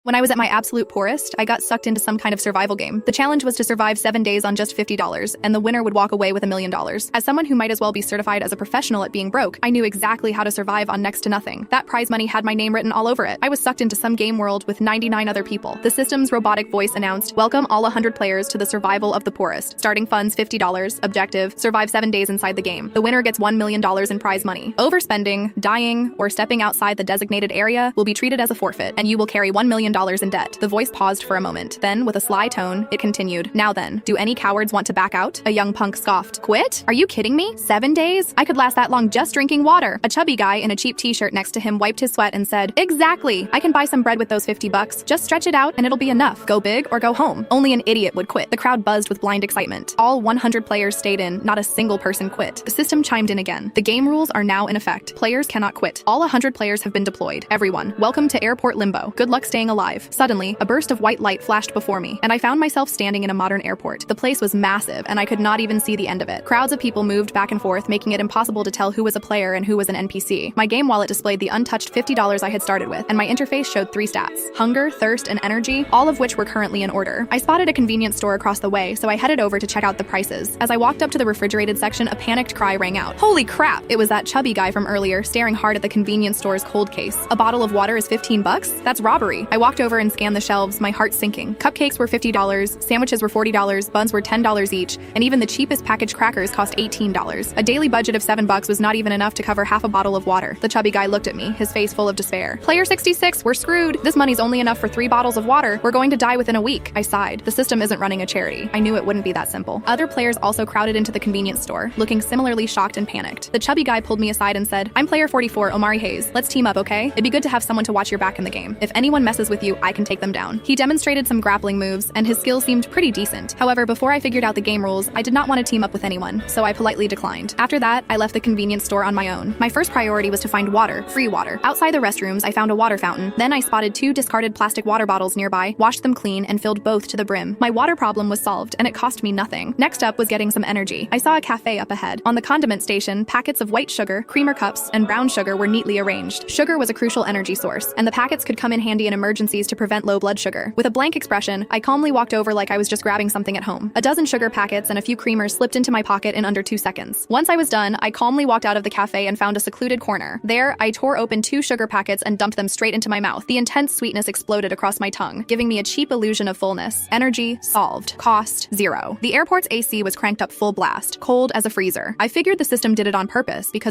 When I was at my absolute poorest, I got sucked into some kind of survival game. The challenge was to survive 7 days on just $50, and the winner would walk away with $1 million. As someone who might as well be certified as a professional at being broke, I knew exactly how to survive on next to nothing. That prize money had my name written all over it. I was sucked into some game world with 99 other people. The system's robotic voice announced, "Welcome all 100 players to the survival of the poorest. Starting funds $50, objective, survive 7 days inside the game. The winner gets $1 million in prize money. Overspending, dying, or stepping outside the designated area will be treated as a forfeit, and you will carry $1 million in debt." The voice paused for a moment. Then, with a sly tone, it continued, "Now then, do any cowards want to back out?" A young punk scoffed. "Quit? Are you kidding me? 7 days? I could last that long just drinking water." A chubby guy in a cheap t-shirt next to him wiped his sweat and said, "Exactly. I can buy some bread with those $50. Just stretch it out and it'll be enough. Go big or go home." Only an idiot would quit. The crowd buzzed with blind excitement. All 100 players stayed in. Not a single person quit. The system chimed in again. "The game rules are now in effect. Players cannot quit. All 100 players have been deployed. Everyone, welcome to Airport Limbo. Good luck staying alive." Suddenly, a burst of white light flashed before me, and I found myself standing in a modern airport. The place was massive, and I could not even see the end of it. Crowds of people moved back and forth, making it impossible to tell who was a player and who was an NPC. My game wallet displayed the untouched $50 I had started with, and my interface showed 3 stats: hunger, thirst, and energy, all of which were currently in order. I spotted a convenience store across the way, so I headed over to check out the prices. As I walked up to the refrigerated section, a panicked cry rang out. Holy crap! It was that chubby guy from earlier, staring hard at the convenience store's cold case. A bottle of water is $15? That's robbery. I walked over and scanned the shelves, my heart sinking. Cupcakes were $50, sandwiches were $40, buns were $10 each, and even the cheapest packaged crackers cost $18. A daily budget of $7 was not even enough to cover half a bottle of water. The chubby guy looked at me, his face full of despair. "Player 66, we're screwed. This money's only enough for 3 bottles of water. We're going to die within a week." I sighed. The system isn't running a charity. I knew it wouldn't be that simple. Other players also crowded into the convenience store, looking similarly shocked and panicked. The chubby guy pulled me aside and said, "I'm player 44, Omari Hayes. Let's team up, okay? It'd be good to have someone to watch your back in the game. If anyone messes with you, I can take them down." He demonstrated some grappling moves, and his skills seemed pretty decent. However, before I figured out the game rules, I did not want to team up with anyone, so I politely declined. After that, I left the convenience store on my own. My first priority was to find water, free water. Outside the restrooms, I found a water fountain. Then I spotted 2 discarded plastic water bottles nearby, washed them clean, and filled both to the brim. My water problem was solved, and it cost me nothing. Next up was getting some energy. I saw a cafe up ahead. On the condiment station, packets of white sugar, creamer cups, and brown sugar were neatly arranged. Sugar was a crucial energy source, and the packets could come in handy in emergencies to prevent low blood sugar. With a blank expression, I calmly walked over like I was just grabbing something at home. A dozen sugar packets and a few creamers slipped into my pocket in under 2 seconds. Once I was done, I calmly walked out of the cafe and found a secluded corner. There, I tore open 2 sugar packets and dumped them straight into my mouth. The intense sweetness exploded across my tongue, giving me a cheap illusion of fullness. Energy solved. Cost 0. The airport's AC was cranked up full blast, cold as a freezer. I figured the system did it on purpose because